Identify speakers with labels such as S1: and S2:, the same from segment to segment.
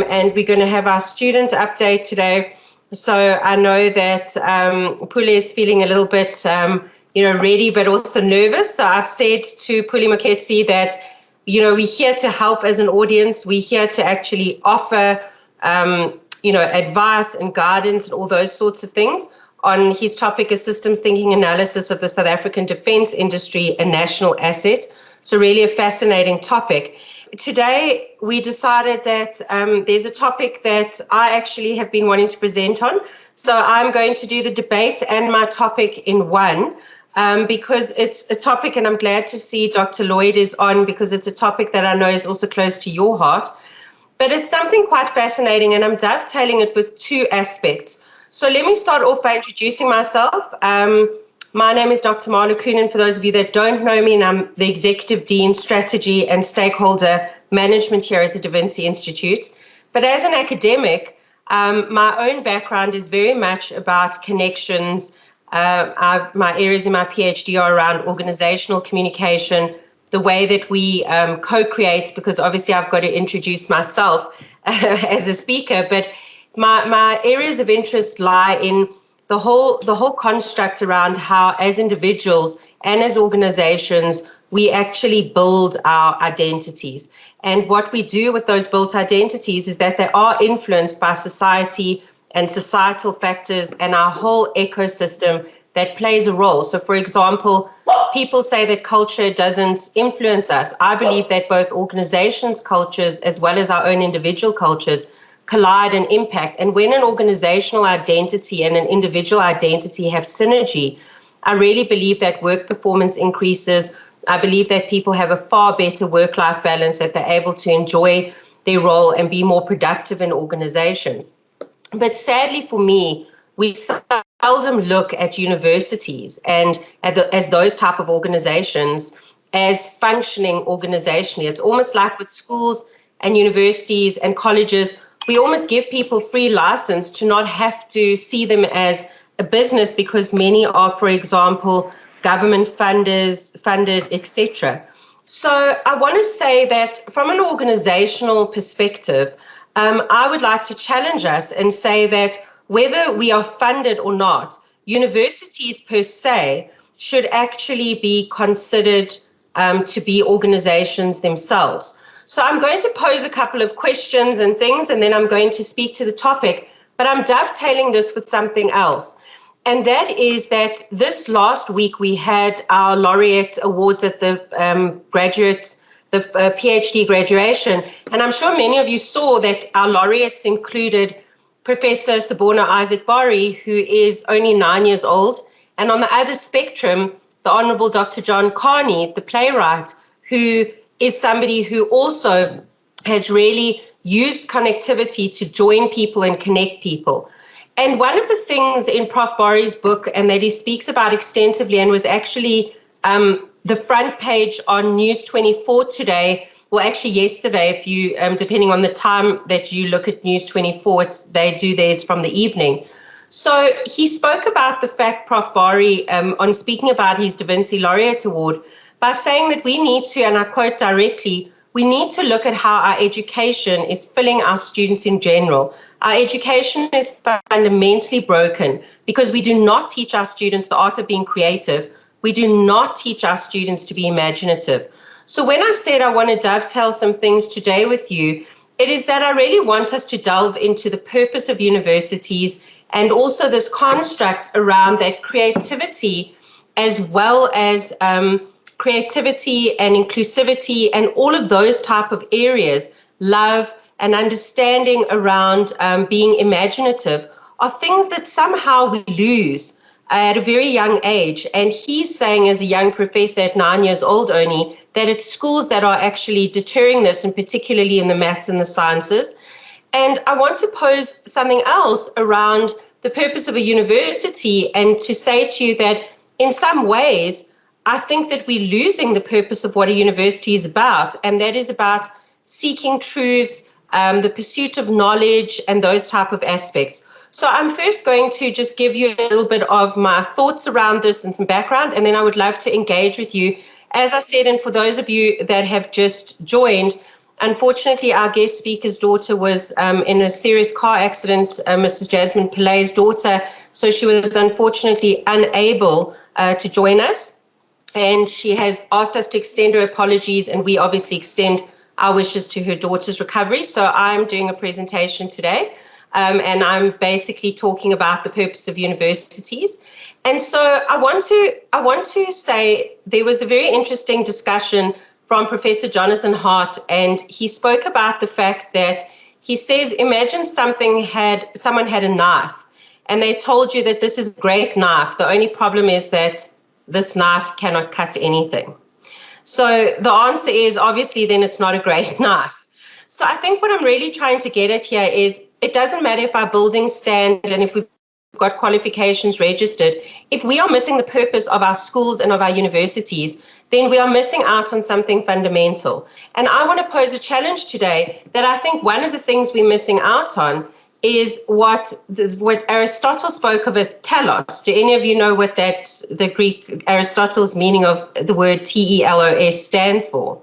S1: And we're going to have our student update today. So I know that Pule is feeling a little bit, ready, but also nervous. So I've said to Pule Moketsi that, we're here to help as an audience. We're here to actually offer, advice and guidance and all those sorts of things. On his topic is systems thinking analysis of the South African defence industry, a national asset. So really a fascinating topic. Today, we decided that there's a topic that I actually have been wanting to present on. So I'm going to do the debate and my topic in one because it's a topic, and I'm glad to see Dr. Lloyd is on because it's a topic that I know is also close to your heart. But it's something quite fascinating, and I'm dovetailing it with two aspects. So let me start off by introducing myself. My name is Dr. Marla Koonin, for those of you that don't know me, and I'm the Executive Dean, Strategy and Stakeholder Management here at the Da Vinci Institute. But as an academic, my own background is very much about connections. My areas in my PhD are around organizational communication, the way that we co-create, because obviously I've got to introduce myself as a speaker, but my areas of interest lie in the whole construct around how, as individuals and as organizations, we actually build our identities. And what we do with those built identities is that they are influenced by society and societal factors and our whole ecosystem that plays a role. So, for example, people say that culture doesn't influence us. I believe that both organizations' cultures as well as our own individual cultures collide and impact. And when an organizational identity and an individual identity have synergy, I really believe that work performance increases. I believe that people have a far better work-life balance, that they're able to enjoy their role and be more productive in organizations. But sadly for me, we seldom look at universities and as those type of organizations as functioning organizationally. It's almost like with schools and universities and colleges, we almost give people free license to not have to see them as a business because many are, for example, government funded, etc. So I want to say that from an organizational perspective, I would like to challenge us and say that whether we are funded or not, universities per se should actually be considered to be organizations themselves. So I'm going to pose a couple of questions and things, and then I'm going to speak to the topic, but I'm dovetailing this with something else. And that is that this last week we had our Laureate Awards at the PhD graduation. And I'm sure many of you saw that our laureates included Professor Sabona Isaac-Bari, who is only 9 years old. And on the other spectrum, the Honorable Dr. John Carney, the playwright, who is somebody who also has really used connectivity to join people and connect people. And one of the things in Prof. Bari's book, and that he speaks about extensively and was actually the front page on News 24 today, or actually yesterday, if you, depending on the time that you look at News 24, they do theirs from the evening. So he spoke about the fact, Prof. Bari, on speaking about his Da Vinci Laureate Award, by saying that we need to, and I quote directly, we need to look at how our education is filling our students in general. Our education is fundamentally broken because we do not teach our students the art of being creative. We do not teach our students to be imaginative. So when I said I want to dovetail some things today with you, it is that I really want us to delve into the purpose of universities and also this construct around that creativity as well as creativity and inclusivity and all of those type of areas, love and understanding around being imaginative are things that somehow we lose at a very young age. And he's saying, as a young professor at 9 years old only, that it's schools that are actually deterring this, and particularly in the maths and the sciences. And I want to pose something else around the purpose of a university and to say to you that in some ways, I think that we're losing the purpose of what a university is about, and that is about seeking truths, the pursuit of knowledge and those type of aspects. So I'm first going to just give you a little bit of my thoughts around this and some background, and then I would love to engage with you. As I said, and for those of you that have just joined, unfortunately, our guest speaker's daughter was in a serious car accident, Mrs. Jasmine Pillai's daughter, so she was unfortunately unable to join us. And she has asked us to extend her apologies, and we obviously extend our wishes to her daughter's recovery. So I'm doing a presentation today, and I'm basically talking about the purpose of universities. And so I want to say there was a very interesting discussion from Professor Jonathan Hart, and he spoke about the fact that he says, imagine someone had a knife, and they told you that this is a great knife. The only problem is that this knife cannot cut anything. So the answer is obviously then it's not a great knife. So I think what I'm really trying to get at here is it doesn't matter if our buildings stand and if we've got qualifications registered. If we are missing the purpose of our schools and of our universities, then we are missing out on something fundamental. And I want to pose a challenge today that I think one of the things we're missing out on is what Aristotle spoke of as telos. Do any of you know what the Greek Aristotle's meaning of the word telos stands for?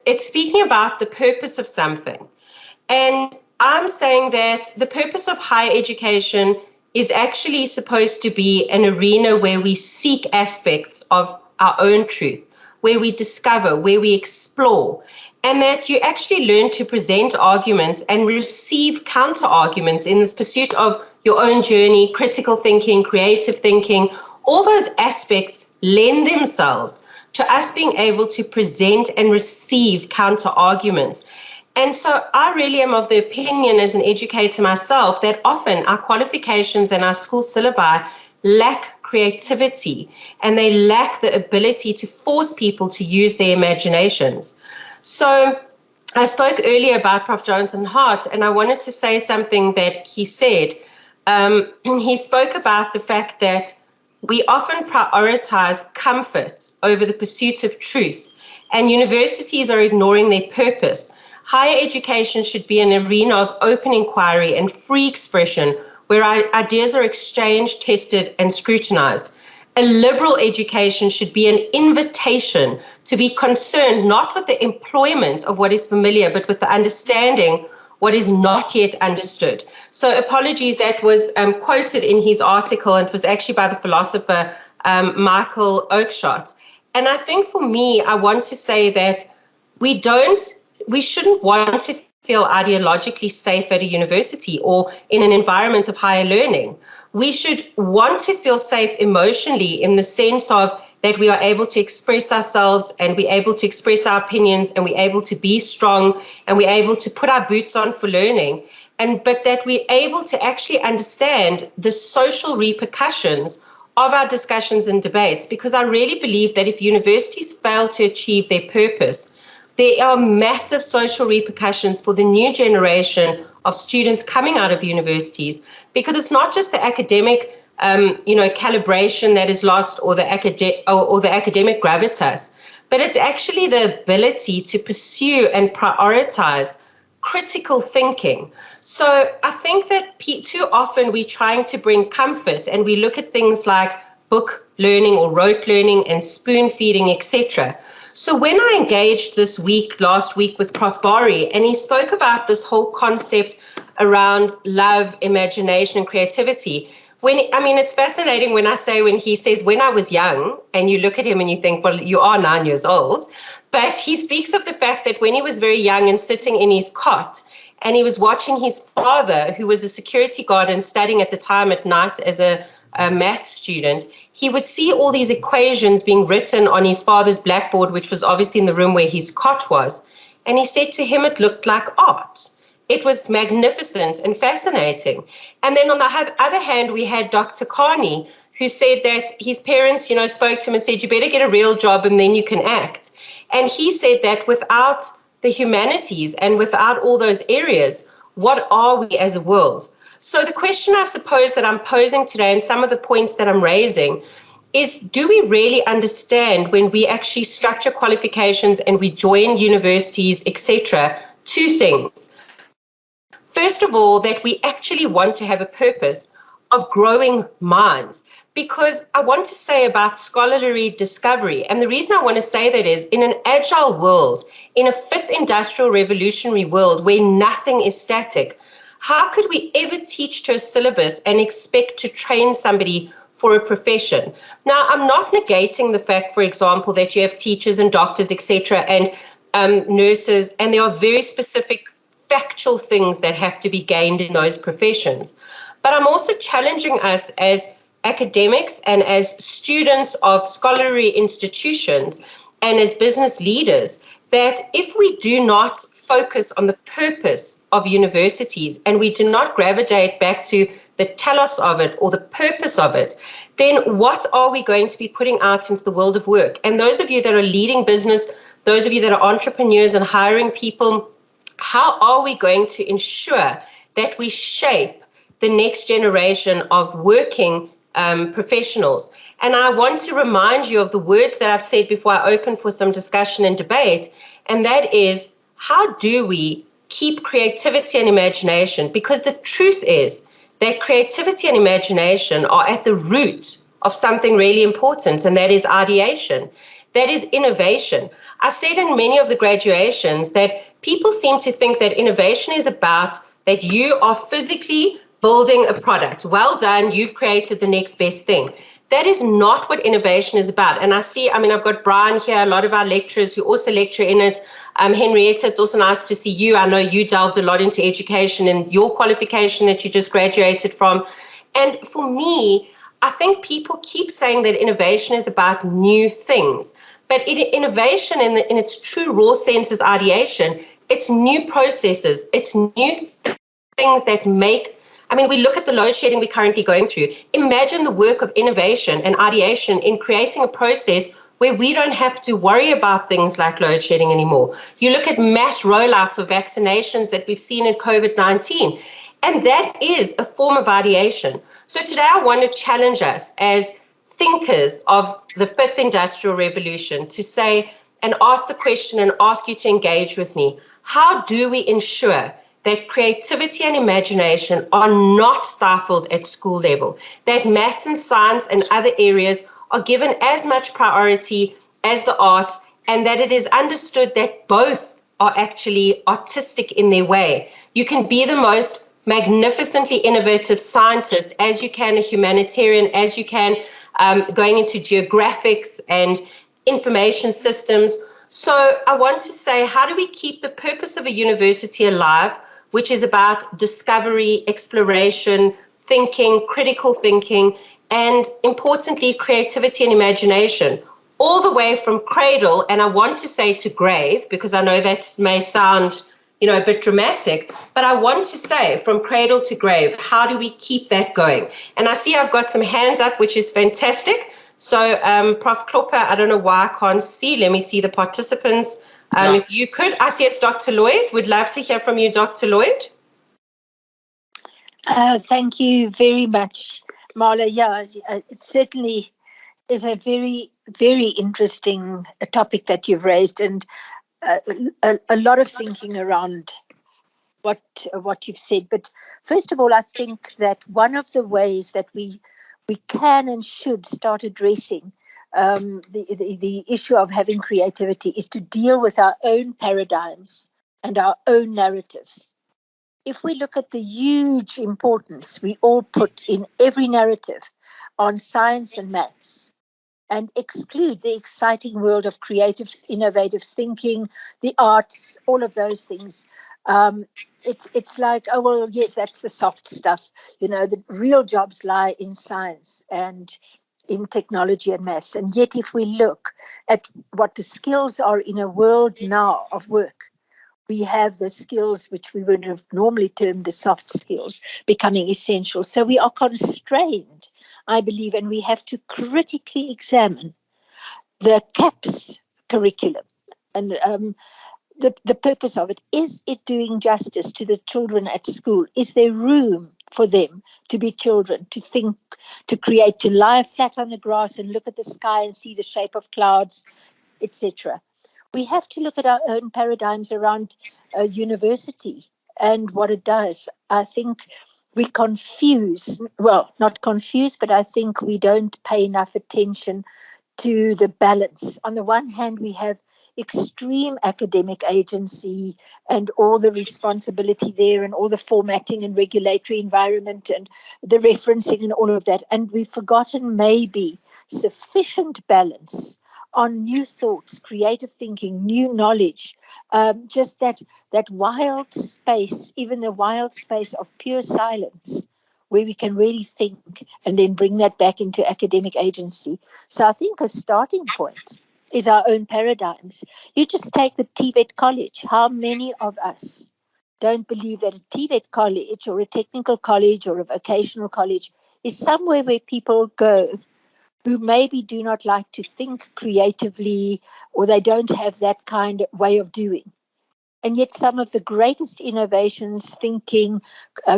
S1: It's speaking about the purpose of something. And I'm saying that the purpose of higher education is actually supposed to be an arena where we seek aspects of our own truth, where we discover, where we explore, and that you actually learn to present arguments and receive counter arguments in this pursuit of your own journey, critical thinking, creative thinking. All those aspects lend themselves to us being able to present and receive counter arguments. And so I really am of the opinion as an educator myself that often our qualifications and our school syllabi lack creativity, and they lack the ability to force people to use their imaginations. So I spoke earlier about Prof. Jonathan Hart, and I wanted to say something that he said. He spoke about the fact that we often prioritize comfort over the pursuit of truth, and universities are ignoring their purpose. Higher education should be an arena of open inquiry and free expression where ideas are exchanged, tested, and scrutinized. A liberal education should be an invitation to be concerned not with the employment of what is familiar, but with the understanding what is not yet understood. So apologies, that was quoted in his article, and it was actually by the philosopher Michael Oakeshott. And I think for me, I want to say that we shouldn't want to feel ideologically safe at a university or in an environment of higher learning. We should want to feel safe emotionally in the sense of that we are able to express ourselves and we're able to express our opinions and we're able to be strong and we're able to put our boots on for learning. But that we're able to actually understand the social repercussions of our discussions and debates, because I really believe that if universities fail to achieve their purpose, there are massive social repercussions for the new generation of students coming out of universities, because it's not just the academic calibration that is lost or the academic gravitas, but it's actually the ability to pursue and prioritize critical thinking. So I think that too often we're trying to bring comfort and we look at things like book learning or rote learning and spoon feeding, etc. So when I engaged last week with Prof. Bari, and he spoke about this whole concept around love, imagination, and creativity. It's fascinating when he says, when I was young, and you look at him and you think, well, you are 9 years old. But he speaks of the fact that when he was very young and sitting in his cot, and he was watching his father, who was a security guard and studying at the time at night as a math student, he would see all these equations being written on his father's blackboard, which was obviously in the room where his cot was. And he said to him, it looked like art. It was magnificent and fascinating. And then on the other hand, we had Dr. Carney, who said that his parents, spoke to him and said, you better get a real job and then you can act. And he said that without the humanities and without all those areas, what are we as a world? So the question I suppose that I'm posing today, and some of the points that I'm raising, is do we really understand when we actually structure qualifications and we join universities, etc., two things. First of all, that we actually want to have a purpose of growing minds. Because I want to say about scholarly discovery, and the reason I want to say that is in an agile world, in a fifth industrial revolutionary world where nothing is static, how could we ever teach to a syllabus and expect to train somebody for a profession? Now, I'm not negating the fact, for example, that you have teachers and doctors, etc., and nurses, and there are very specific factual things that have to be gained in those professions. But I'm also challenging us as academics and as students of scholarly institutions and as business leaders that if we do not focus on the purpose of universities and we do not gravitate back to the telos of it or the purpose of it, then what are we going to be putting out into the world of work? And those of you that are leading business, those of you that are entrepreneurs and hiring people, how are we going to ensure that we shape the next generation of working professionals? And I want to remind you of the words that I've said before I open for some discussion and debate, and that is, how do we keep creativity and imagination? Because the truth is that creativity and imagination are at the root of something really important, and that is ideation. That is innovation. I said in many of the graduations that people seem to think that innovation is about that you are physically building a product. Well done, you've created the next best thing. That is not what innovation is about. And I've got Brian here, a lot of our lecturers who also lecture in it. Henrietta, it's also nice to see you. I know you delved a lot into education and your qualification that you just graduated from. And for me, I think people keep saying that innovation is about new things. But innovation in its true raw sense is ideation. It's new processes. It's new things that make, we look at the load shedding we're currently going through. Imagine the work of innovation and ideation in creating a process where we don't have to worry about things like load shedding anymore. You look at mass rollouts of vaccinations that we've seen in COVID-19, and that is a form of ideation. So today I want to challenge us as thinkers of the fifth industrial revolution to say and ask the question and ask you to engage with me. How do we ensure that creativity and imagination are not stifled at school level, that maths and science and other areas are given as much priority as the arts, and that it is understood that both are actually artistic in their way? You can be the most magnificently innovative scientist as you can a humanitarian, as you can going into geographics and information systems. So I want to say, how do we keep the purpose of a university alive, which is about discovery, exploration, thinking, critical thinking, and importantly, creativity and imagination, all the way from cradle, and I want to say to grave, because I know that may sound, a bit dramatic, but I want to say from cradle to grave, how do we keep that going? And I see I've got some hands up, which is fantastic. So Prof. Klopper, I don't know why I can't see. Let me see the participants. If you could, I see it's Dr. Lloyd. Would love to hear from you, Dr. Lloyd.
S2: Thank you very much, Marla. Yeah, it certainly is a very, very interesting topic that you've raised, and a lot of thinking around what you've said. But first of all, I think that one of the ways that we can and should start addressing the issue of having creativity is to deal with our own paradigms and our own narratives. If we look at the huge importance we all put in every narrative on science and maths, and exclude the exciting world of creative, innovative thinking, the arts, all of those things. It's like, oh, well, yes, that's the soft stuff. The real jobs lie in science and in technology and maths. And yet, if we look at what the skills are in a world now of work, we have the skills which we would have normally termed the soft skills becoming essential. So we are constrained, I believe, and we have to critically examine the CAPS curriculum and the purpose of it. Is it doing justice to the children at school? Is there room for them to be children, to think, to create, to lie flat on the grass and look at the sky and see the shape of clouds, etc.? We have to look at our own paradigms around university and what it does. I think we confuse, well, not confuse, but I think we don't pay enough attention to the balance. On the one hand, we have extreme academic agency and all the responsibility there and all the formatting and regulatory environment and the referencing and all of that. And we've forgotten maybe sufficient balance on new thoughts, creative thinking, new knowledge, just that wild space, even the wild space of pure silence, where we can really think and then bring that back into academic agency. So I think a starting point is our own paradigms. You just take the TVET college. How many of us don't believe that a TVET college or a technical college or a vocational college is somewhere where people go who maybe do not like to think creatively, or they don't have that kind of way of doing? And yet some of the greatest innovations, thinking,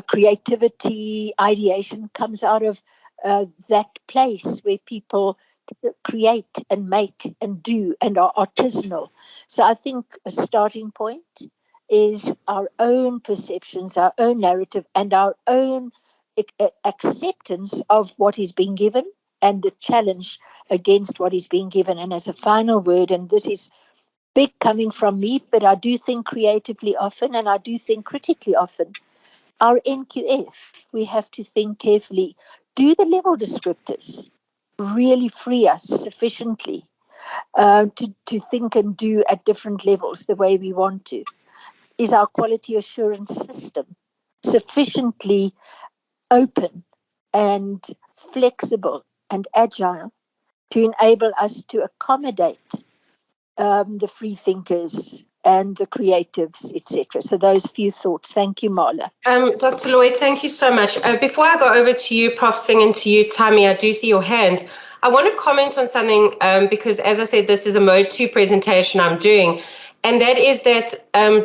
S2: creativity, ideation comes out of that place where people create and make and do and are artisanal. So I think a starting point is our own perceptions, our own narrative, and our own acceptance of what is being given and the challenge against what is being given. And as a final word, and this is big coming from me, but I do think creatively often and I do think critically often. Our NQF, we have to think carefully. Do the level descriptors really free us sufficiently to think and do at different levels the way we want to? Is our quality assurance system sufficiently open and flexible and agile to enable us to accommodate the free thinkers and the creatives, etc.? So those few thoughts. Thank you, Marla.
S1: Dr. Lloyd, thank you so much. Before I go over to you, Prof. Singh, and to you, Tammy, I do see your hands. I want to comment on something because, as I said, this is a Mode 2 presentation I'm doing. And that is that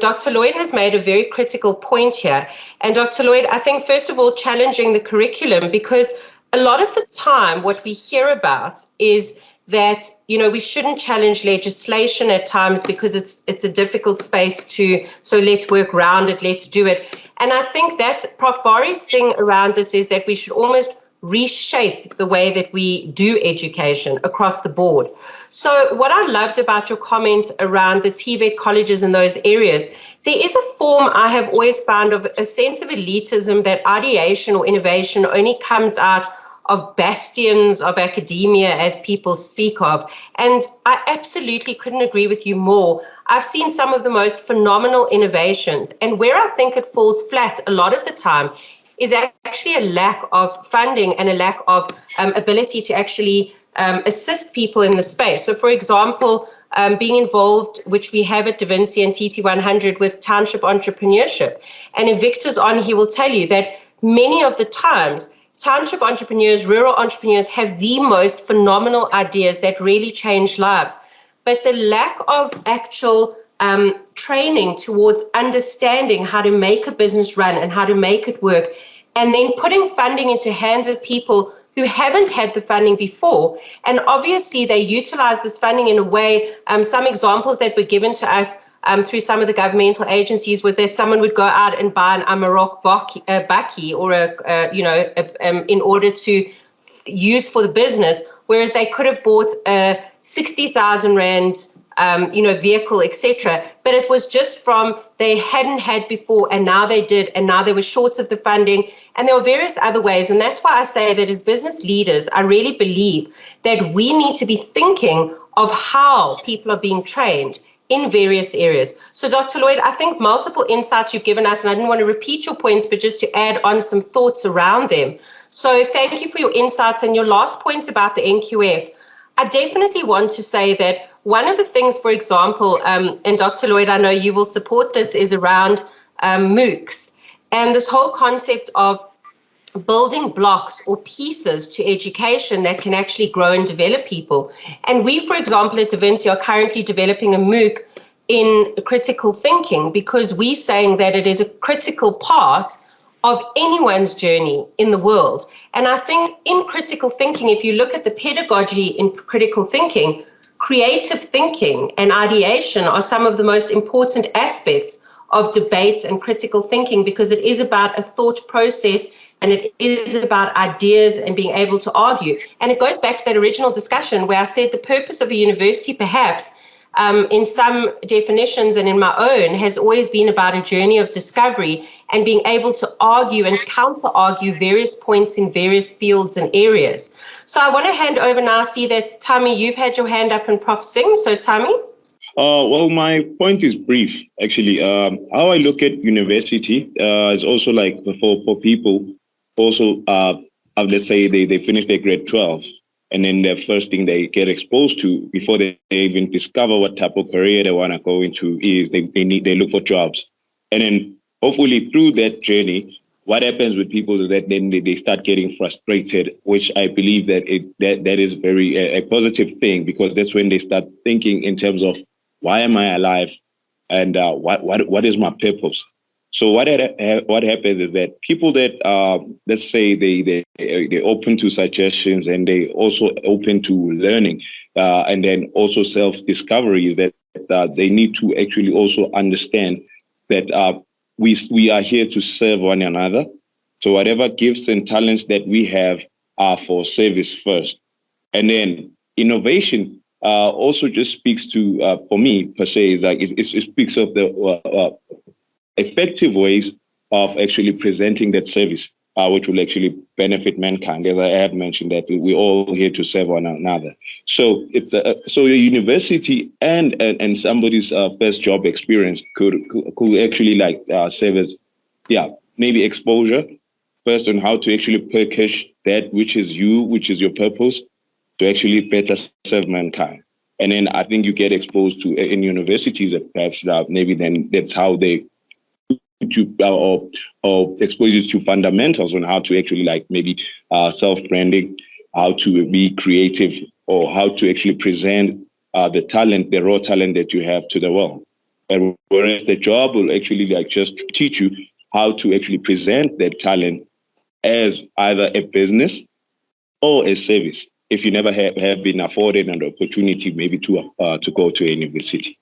S1: Dr. Lloyd has made a very critical point here. And Dr. Lloyd, I think, first of all, challenging the curriculum, because a lot of the time what we hear about is that, you know, we shouldn't challenge legislation at times because it's a difficult space so let's work around it, let's do it. And I think that Prof. Bari's thing around this is that we should almost reshape the way that we do education across the board. So what I loved about your comment around the TVET colleges in those areas, there is a form I have always found of a sense of elitism that ideation or innovation only comes out of bastions of academia, as people speak of. And I absolutely couldn't agree with you more. I've seen some of the most phenomenal innovations, and where I think it falls flat a lot of the time is actually a lack of funding and a lack of ability to actually assist people in the space. So, for example, being involved, which we have at Vinci and TT100, with township entrepreneurship. And if Victor's on, he will tell you that many of the times, township entrepreneurs, rural entrepreneurs have the most phenomenal ideas that really change lives. But the lack of actual training towards understanding how to make a business run and how to make it work, and then putting funding into hands of people who haven't had the funding before. And obviously they utilize this funding in a way, some examples that were given to us through some of the governmental agencies was that someone would go out and buy an Amarok Baki or in order to use for the business, whereas they could have bought a 60,000 Rand vehicle, etc. But it was just from they hadn't had before and now they did, and now they were short of the funding, and there were various other ways. And that's why I say that as business leaders, I really believe that we need to be thinking of how people are being trained in various areas. So Dr. Lloyd, I think multiple insights you've given us, and I didn't want to repeat your points, but just to add on some thoughts around them. So thank you for your insights. And your last point about the NQF, I definitely want to say that one of the things, for example, and Dr. Lloyd, I know you will support this, is around MOOCs and this whole concept of building blocks or pieces to education that can actually grow and develop people. And we, for example, at Da Vinci are currently developing a MOOC in critical thinking, because we're saying that it is a critical part of anyone's journey in the world. And I think in critical thinking, if you look at the pedagogy in critical thinking, creative thinking and ideation are some of the most important aspects of debate and critical thinking, because it is about a thought process and it is about ideas and being able to argue. And it goes back to that original discussion where I said the purpose of a university, perhaps, in some definitions and in my own, has always been about a journey of discovery and being able to argue and counter-argue various points in various fields and areas. So I want to hand over now. I see that, Tami, you've had your hand up, and Prof. Singh. So, Tami?
S3: Well, my point is brief, actually. How I look at university is also like for people, also, let's say they finish their grade 12, and then the first thing they get exposed to before they even discover what type of career they want to go into is they look for jobs. And then hopefully through that journey, what happens with people is that then they start getting frustrated, which I believe that that is very a positive thing, because that's when they start thinking in terms of, why am I alive, and what is my purpose? So what happens is that people that let's say they're open to suggestions, and they also open to learning, and then also self-discovery, is that they need to actually also understand that we are here to serve one another. So whatever gifts and talents that we have are for service first, and then innovation also just speaks to, for me per se, is like it speaks of the effective ways of actually presenting that service, which will actually benefit mankind. As I have mentioned, that we're all here to serve one another. So it's so a university and somebody's first job experience could actually like serve as, maybe exposure first on how to actually package that which is your purpose, to actually better serve mankind. And then I think you get exposed to in universities that perhaps maybe then that's how they or expose you to fundamentals on how to actually like maybe self-branding, how to be creative, or how to actually present the raw talent that you have to the world. And whereas the job will actually like just teach you how to actually present that talent as either a business or a service, if you never have been afforded an opportunity maybe to go to a university.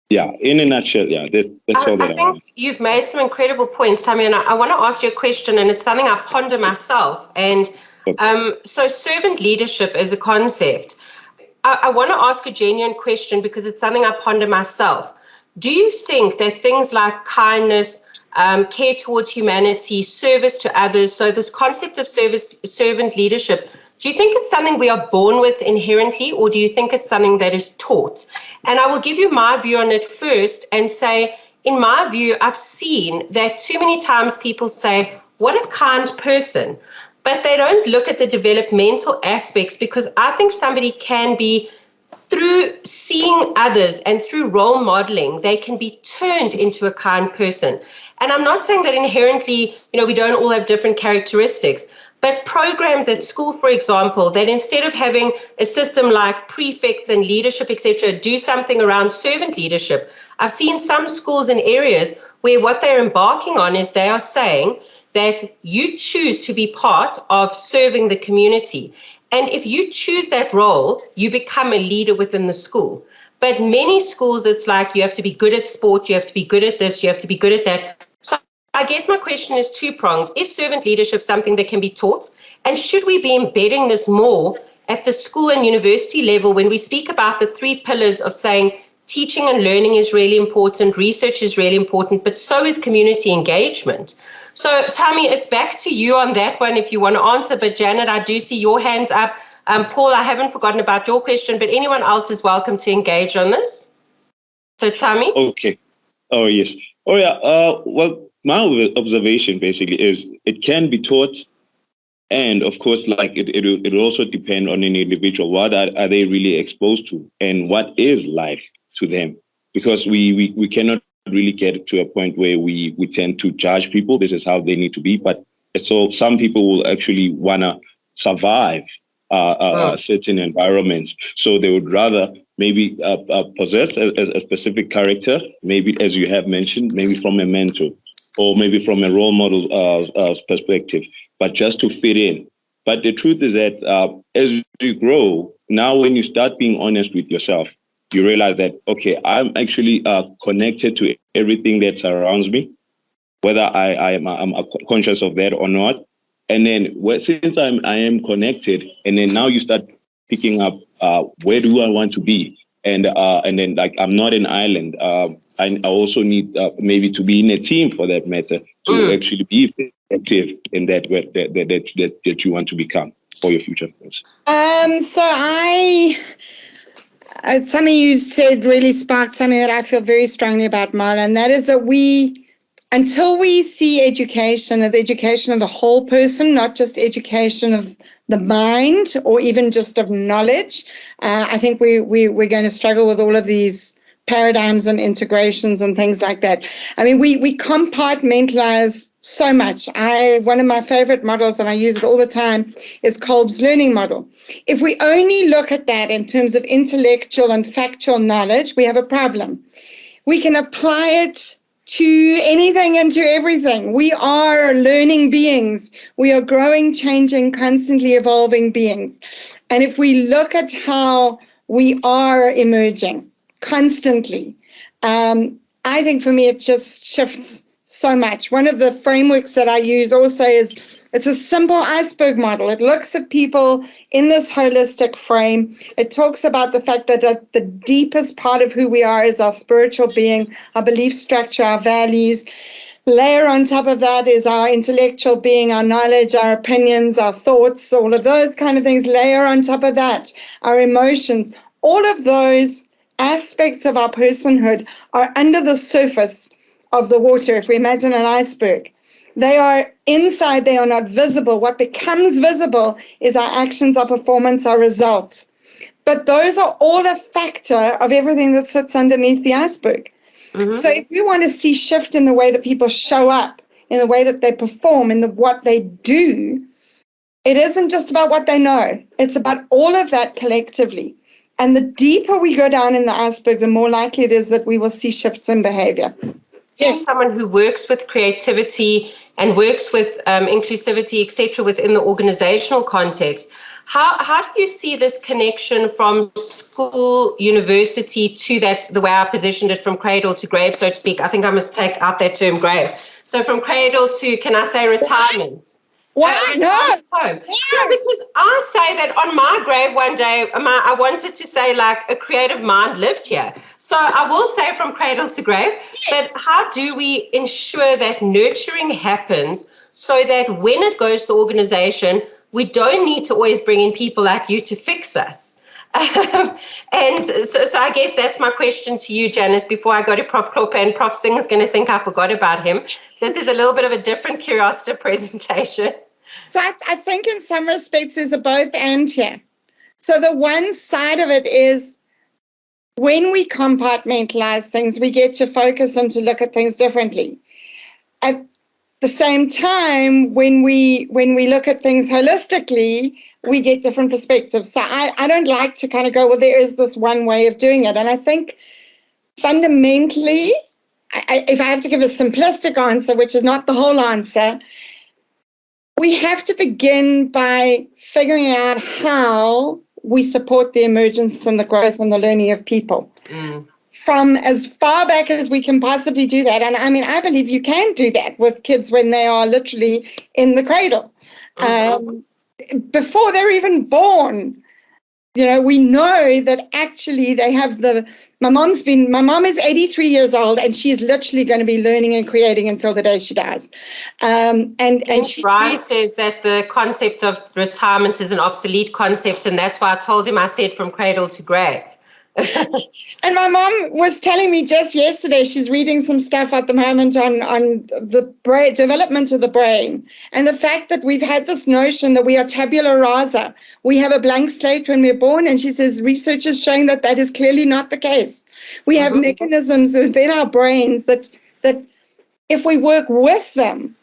S3: Yeah, in a nutshell, that's all that I
S1: think you've made some incredible points, Tami, and I want to ask you a question, and it's something I ponder myself. And so servant leadership is a concept. I want to ask a genuine question because it's something I ponder myself. Do you think that things like kindness, care towards humanity, service to others, so this concept of servant leadership, do you think it's something we are born with inherently, or do you think it's something that is taught? And I will give you my view on it first and say, in my view, I've seen that too many times people say, what a kind person, but they don't look at the developmental aspects, because I think somebody can be, through seeing others and through role modeling, they can be turned into a kind person. And I'm not saying that inherently, we don't all have different characteristics, but programs at school, for example, that instead of having a system like prefects and leadership, etc., do something around servant leadership. I've seen some schools in areas where what they're embarking on is they are saying that you choose to be part of serving the community. And if you choose that role, you become a leader within the school. But many schools, it's like you have to be good at sport, you have to be good at this, you have to be good at that. So I guess my question is two-pronged. Is servant leadership something that can be taught? And should we be embedding this more at the school and university level when we speak about the three pillars of saying teaching and learning is really important, research is really important, but so is community engagement? So, Tami, it's back to you on that one if you want to answer. But Janet, I do see your hands up. Paul, I haven't forgotten about your question, but anyone else is welcome to engage on this. So, Tami?
S3: Okay. Oh, yes. Oh, yeah. Well, my observation basically is it can be taught. And of course, like it also depend on an individual. What are they really exposed to, and what is life to them? Because we cannot really get to a point where we tend to judge people. This is how they need to be. But so some people will actually want to survive certain environments. So they would rather maybe possess a specific character, maybe as you have mentioned, maybe from a mentor or maybe from a role model perspective, but just to fit in. But the truth is that as you grow, now when you start being honest with yourself, you realize that, okay, I'm actually connected to everything that surrounds me, whether I'm conscious of that or not. And then since I am connected, and then now you start picking up where do I want to be, and then like I'm not an island. I also need maybe to be in a team for that matter to actually be effective in that you want to become for your future.
S4: Something you said really sparked something that I feel very strongly about, Marla, and that is that until we see education as education of the whole person, not just education of the mind or even just of knowledge, I think we're going to struggle with all of these paradigms and integrations and things like that. I mean, we compartmentalize so much. One of my favorite models, and I use it all the time, is Kolb's learning model. If we only look at that in terms of intellectual and factual knowledge, we have a problem. We can apply it to anything and to everything. We are learning beings. We are growing, changing, constantly evolving beings. And if we look at how we are emerging constantly, I think for me it just shifts so much. One of the frameworks that I use also is it's a simple iceberg model. It looks at people in this holistic frame. It talks about the fact that the deepest part of who we are is our spiritual being, our belief structure, our values. Layer on top of that is our intellectual being, our knowledge, our opinions, our thoughts, all of those kind of things. Layer on top of that our emotions. All of those aspects of our personhood are under the surface of the water. If we imagine an iceberg, they are inside, they are not visible. What becomes visible is our actions, our performance, our results. But those are all a factor of everything that sits underneath the iceberg. So if we want to see shift in the way that people show up, in the way that they perform, in what they do, it isn't just about what they know. It's about all of that collectively. And the deeper we go down in the iceberg, the more likely it is that we will see shifts in behavior.
S1: Yes. Someone who works with creativity and works with inclusivity, etc., within the organizational context, how do you see this connection from school, university to that, the way I positioned it, from cradle to grave, so to speak? I think I must take out that term grave. So from cradle to, can I say, retirement?
S4: Why? No.
S1: Home. Yeah, because I say that on my grave one day, I wanted to say like a creative mind lived here. So I will say from cradle to grave, but how do we ensure that nurturing happens so that when it goes to organization, we don't need to always bring in people like you to fix us? And so I guess that's my question to you, Janet, before I go to Prof. Klopper, and Prof. Singh is going to think I forgot about him. This is a little bit of a different Curiosita presentation.
S4: So I think in some respects there's a both and here. So the one side of it is when we compartmentalize things, we get to focus and to look at things differently. At the same time, when we look at things holistically, we get different perspectives. So I don't like to kind of go, well, there is this one way of doing it. And I think fundamentally, if I have to give a simplistic answer, which is not the whole answer, we have to begin by figuring out how we support the emergence and the growth and the learning of people from as far back as we can possibly do that. And I mean, I believe you can do that with kids when they are literally in the cradle. Before they're even born, you know, we know that actually they have my mom is 83 years old and she's literally going to be learning and creating until the day she dies. And
S1: Brian says that the concept of retirement is an obsolete concept, and that's why I told him, I said from cradle to grave.
S4: And my mom was telling me just yesterday, she's reading some stuff at the moment on the brain, development of the brain, and the fact that we've had this notion that we are tabula rasa. We have a blank slate when we're born, and she says research is showing that that is clearly not the case. We have mechanisms within our brains that if we work with them,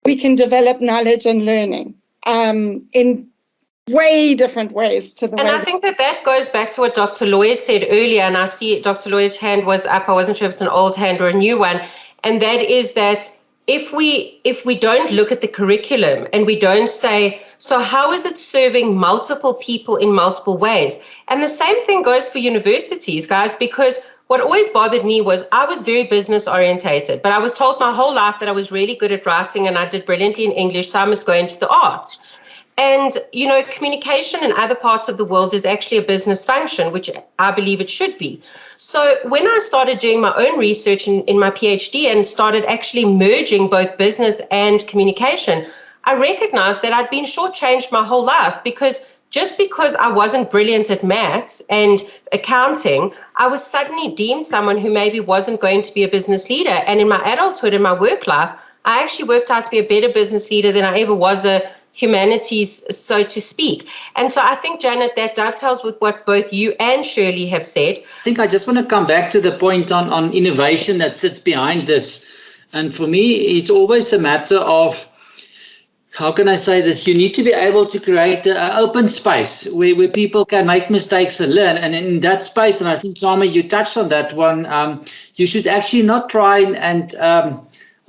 S4: we can develop knowledge and learning in way different ways to the
S1: and
S4: way.
S1: I think that goes back to what Dr. Lloyd said earlier, and I see Dr. Lloyd's hand was up. I wasn't sure if it's an old hand or a new one, and that is that if we don't look at the curriculum and we don't say, so how is it serving multiple people in multiple ways? And the same thing goes for universities, guys, because what always bothered me was I was very business orientated, but I was told my whole life that I was really good at writing and I did brilliantly in English, so I must go into the arts. And, you know, communication in other parts of the world is actually a business function, which I believe it should be. So when I started doing my own research in my PhD and started actually merging both business and communication, I recognized that I'd been shortchanged my whole life, because just because I wasn't brilliant at maths and accounting, I was suddenly deemed someone who maybe wasn't going to be a business leader. And in my adulthood, in my work life, I actually worked out to be a better business leader than I ever was a humanities, so to speak. And so I think, Janet, that dovetails with what both you and Shirley have said.
S5: I think I just want to come back to the point on innovation that sits behind this. And for me, it's always a matter of, how can I say this? You need to be able to create an open space where people can make mistakes and learn. And in that space, and I think, Sama, you touched on that one, you should actually not try and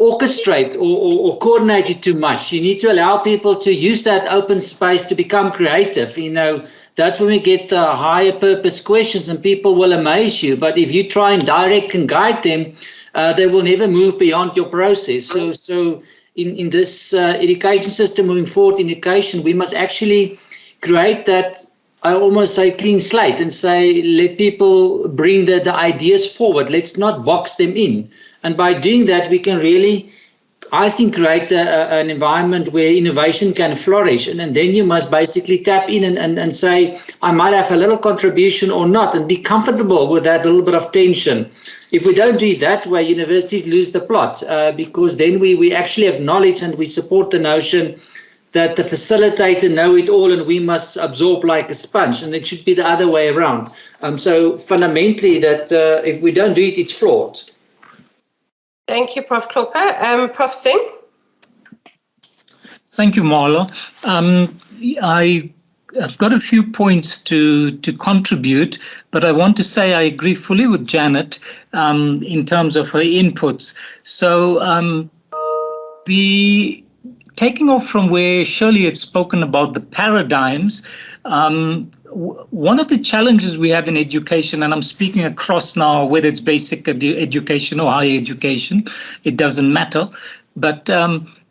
S5: orchestrate or coordinate it too much. You need to allow people to use that open space to become creative. You know, that's when we get the higher purpose questions and people will amaze you. But if you try and direct and guide them, they will never move beyond your process. So in this education system moving forward in education, we must actually create that, I almost say, clean slate, and say, let people bring the ideas forward. Let's not box them in. And by doing that, we can really, I think, create an environment where innovation can flourish. And then you must basically tap in and say, I might have a little contribution or not, and be comfortable with that little bit of tension. If we don't do it that way, universities lose the plot, because then we actually have knowledge and we support the notion that the facilitator know it all and we must absorb like a sponge, and it should be the other way around. So fundamentally, that if we don't do it, it's flawed.
S1: Thank you, Prof. Klopper. Prof. Singh?
S6: Thank you, Marla. I've got a few points to contribute, but I want to say I agree fully with Janet in terms of her inputs. So taking off from where Shirley had spoken about the paradigms, one of the challenges we have in education, and I'm speaking across now, whether it's basic education or higher education, it doesn't matter. But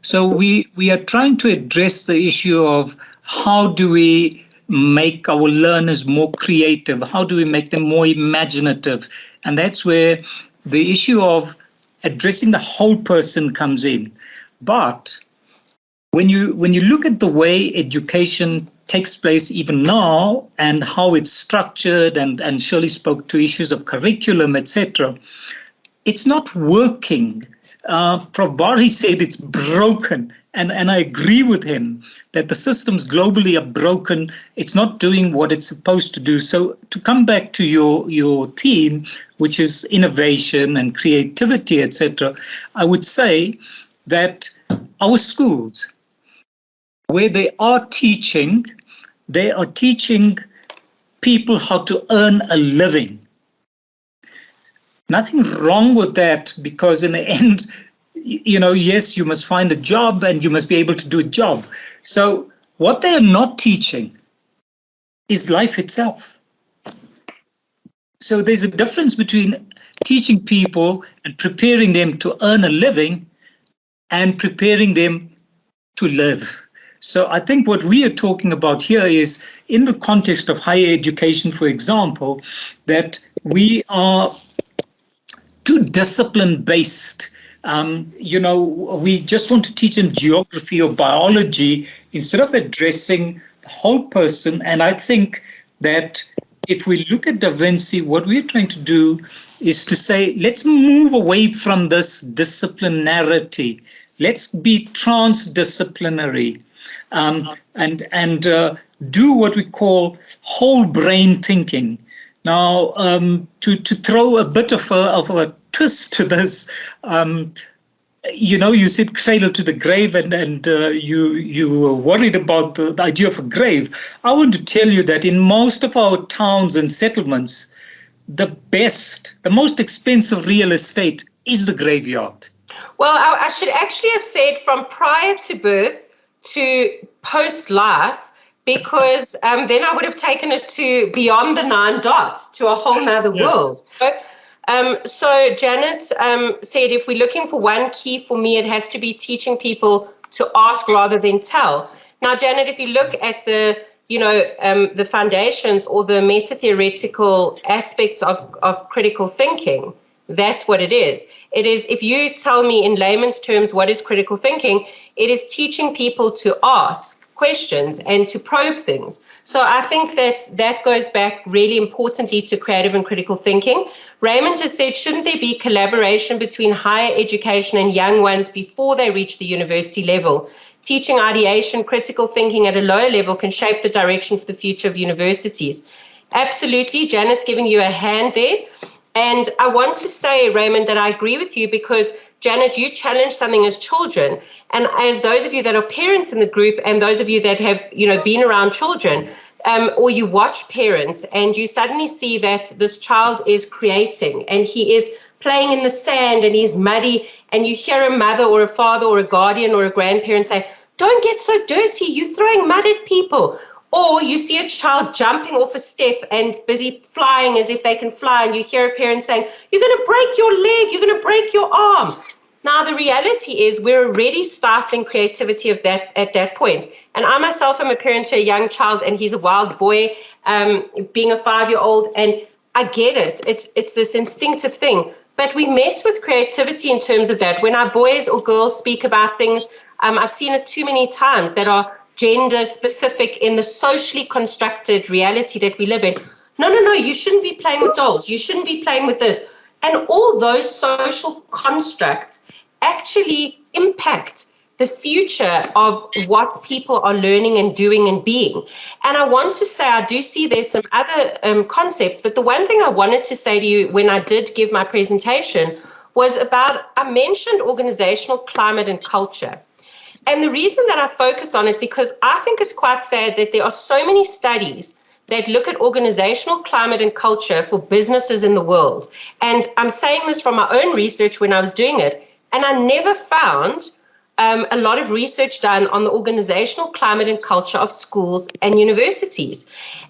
S6: so we are trying to address the issue of how do we make our learners more creative? How do we make them more imaginative? And that's where the issue of addressing the whole person comes in. But when you look at the way education takes place even now and how it's structured, and Shirley spoke to issues of curriculum, etc., it's not working. Prof. Bari said it's broken, and I agree with him that the systems globally are broken. It's not doing what it's supposed to do. So to come back to your theme, which is innovation and creativity, etc., I would say that our schools, where they are teaching people how to earn a living. Nothing wrong with that, because in the end, yes, you must find a job and you must be able to do a job. So what they are not teaching is life itself. So there's a difference between teaching people and preparing them to earn a living and preparing them to live. So I think what we are talking about here is, in the context of higher education, for example, that we are too discipline-based. We just want to teach them geography or biology instead of addressing the whole person. And I think that if we look at Da Vinci, what we're trying to do is to say, let's move away from this disciplinarity. Let's be transdisciplinary. And do what we call whole brain thinking. Now, to throw a bit of a twist to this, you said cradle to the grave, and you were worried about the idea of a grave. I want to tell you that in most of our towns and settlements, the most expensive real estate is the graveyard.
S1: Well, I should actually have said from prior to birth to post-life, because then I would have taken it to beyond the 9 dots, to a whole nother world. So Janet said, if we're looking for one key, for me, it has to be teaching people to ask rather than tell. Now, Janet, if you look at the foundations or the meta-theoretical aspects of critical thinking, that's what it is. It is, if you tell me in layman's terms what is critical thinking, it is teaching people to ask questions and to probe things. So I think that goes back really importantly to creative and critical thinking. Raymond just said, shouldn't there be collaboration between higher education and young ones before they reach the university level? Teaching ideation, critical thinking at a lower level can shape the direction for the future of universities. Absolutely. Janet's giving you a hand there. And I want to say, Raymond, that I agree with you because, Janet, you challenge something as children. And as those of you that are parents in the group and those of you that have, been around children, or you watch parents and you suddenly see that this child is creating and he is playing in the sand and he's muddy, and you hear a mother or a father or a guardian or a grandparent say, don't get so dirty, you're throwing mud at people. Or you see a child jumping off a step and busy flying as if they can fly, and you hear a parent saying, you're going to break your leg, you're going to break your arm. Now, the reality is we're already stifling creativity at that point. And I myself am a parent to a young child, and he's a wild boy, being a 5-year-old, and I get it. It's this instinctive thing. But we mess with creativity in terms of that. When our boys or girls speak about things, I've seen it too many times that are gender specific in the socially constructed reality that we live in. No, you shouldn't be playing with dolls. You shouldn't be playing with this. And all those social constructs actually impact the future of what people are learning and doing and being. And I want to say, I do see there's some other concepts, but the one thing I wanted to say to you when I did give my presentation was about, I mentioned organizational climate and culture. And the reason that I focused on it, because I think it's quite sad that there are so many studies that look at organizational climate and culture for businesses in the world. And I'm saying this from my own research when I was doing it, and I never found a lot of research done on the organizational climate and culture of schools and universities.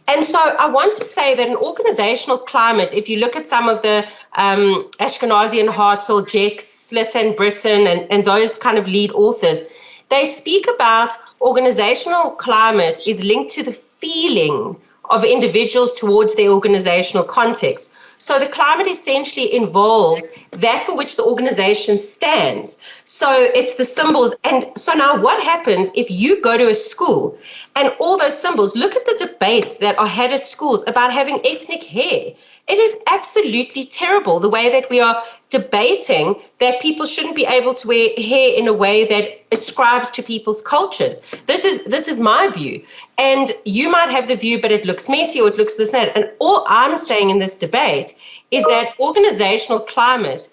S1: And so I want to say that an organizational climate, if you look at some of the Ashkenazi and Hartzell, Jex, Slater and Britton, and those kind of lead authors, they speak about organizational climate is linked to the feeling of individuals towards their organizational context. So the climate essentially involves that for which the organization stands. So it's the symbols. And so now what happens if you go to a school and all those symbols, look at the debates that are had at schools about having ethnic hair. It is absolutely terrible the way that we are debating that people shouldn't be able to wear hair in a way that ascribes to people's cultures. This is my view. And you might have the view, but it looks messy or it looks this and that. And all I'm saying in this debate is that organizational climate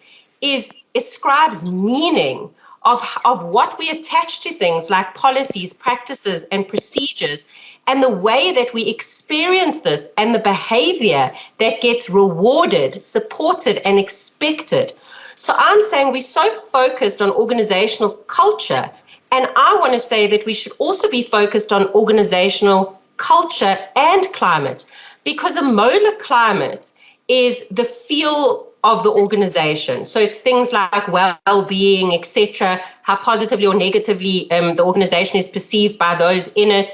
S1: ascribes meaning of what we attach to things like policies, practices, and procedures, and the way that we experience this and the behavior that gets rewarded, supported, and expected. So I'm saying we're so focused on organizational culture, and I want to say that we should also be focused on organizational culture and climate, because a molar climate is the feel of the organization. So it's things like well-being, etc., how positively or negatively the organization is perceived by those in it.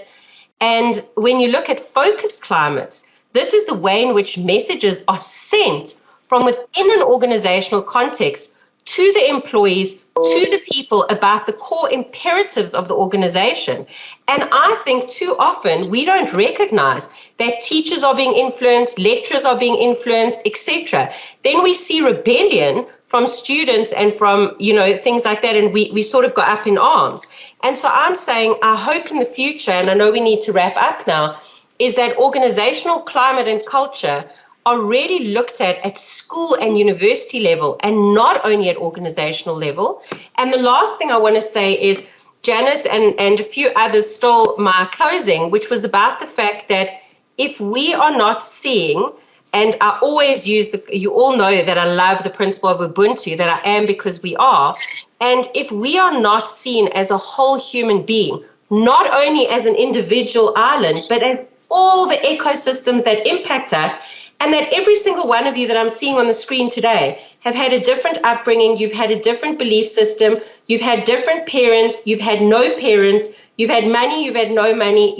S1: And when you look at focused climates, this is the way in which messages are sent from within an organizational context to the employees, to the people about the core imperatives of the organization. And I think too often we don't recognize that teachers are being influenced, lecturers are being influenced, etc. Then we see rebellion from students and from, things like that, and we sort of go up in arms. And so I'm saying, I hope in the future, and I know we need to wrap up now, is that organizational climate and culture are really looked at school and university level and not only at organizational level. And the last thing I want to say is Janet and a few others stole my closing, which was about the fact that if we are not seeing And I always use you all know that I love the principle of Ubuntu, that I am because we are. And if we are not seen as a whole human being, not only as an individual island, but as all the ecosystems that impact us, and that every single one of you that I'm seeing on the screen today have had a different upbringing, you've had a different belief system, you've had different parents, you've had no parents, you've had money, you've had no money,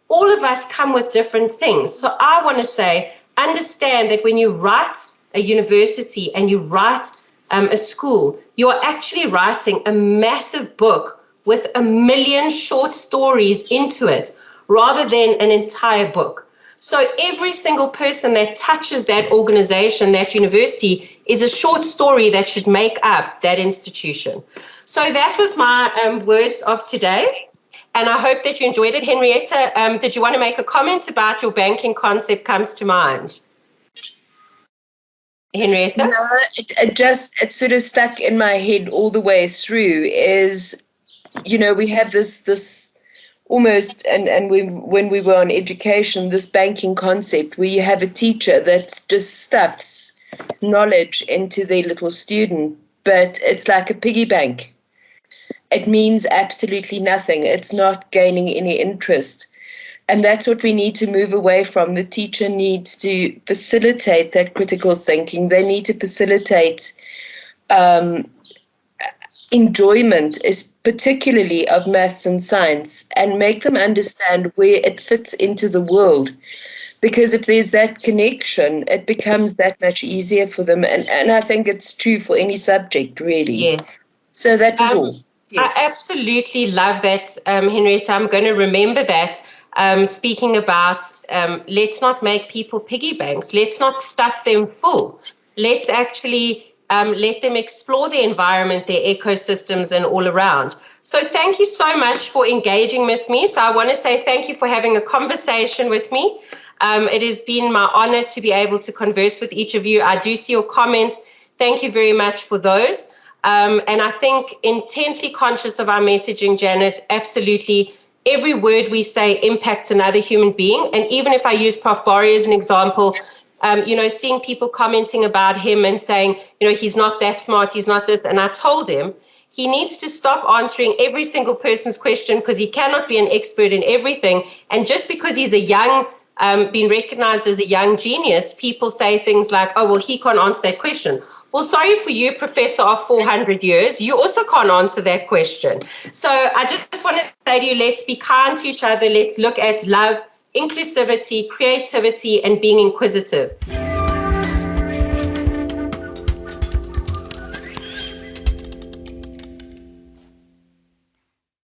S1: all of us come with different things. So I want to say, understand that when you write a university and you write a school, you're actually writing a massive book with 1 million short stories into it, rather than an entire book. So every single person that touches that organization, that university, is a short story that should make up that institution. So that was my words of today. And I hope that you enjoyed it. Henrietta, did you want to make a comment about your banking concept comes to mind? Henrietta?
S7: No, it sort of stuck in my head all the way through is, we have this almost, and when we were on education, this banking concept where you have a teacher that just stuffs knowledge into their little student, but it's like a piggy bank. It means absolutely nothing. It's not gaining any interest. And that's what we need to move away from. The teacher needs to facilitate that critical thinking. They need to facilitate enjoyment, is particularly of maths and science, and make them understand where it fits into the world. Because if there's that connection, it becomes that much easier for them. And I think it's true for any subject, really.
S1: Yes.
S7: So that was all. Yes.
S1: I absolutely love that, Henrietta. I'm going to remember that. Speaking about let's not make people piggy banks. Let's not stuff them full. Let's actually let them explore the environment, their ecosystems, and all around. So thank you so much for engaging with me. So I want to say thank you for having a conversation with me. It has been my honor to be able to converse with each of you. I do see your comments. Thank you very much for those. And I think intensely conscious of our messaging, Janet, absolutely every word we say impacts another human being. And even if I use Prof. Bari as an example, seeing people commenting about him and saying, he's not that smart, he's not this. And I told him he needs to stop answering every single person's question because he cannot be an expert in everything. And just because he's a young, been recognized as a young genius, people say things like, oh, well, he can't answer that question. Well, sorry for you, Professor of 400 years. You also can't answer that question. So I just want to say to you, let's be kind to each other. Let's look at love, inclusivity, creativity, and being inquisitive.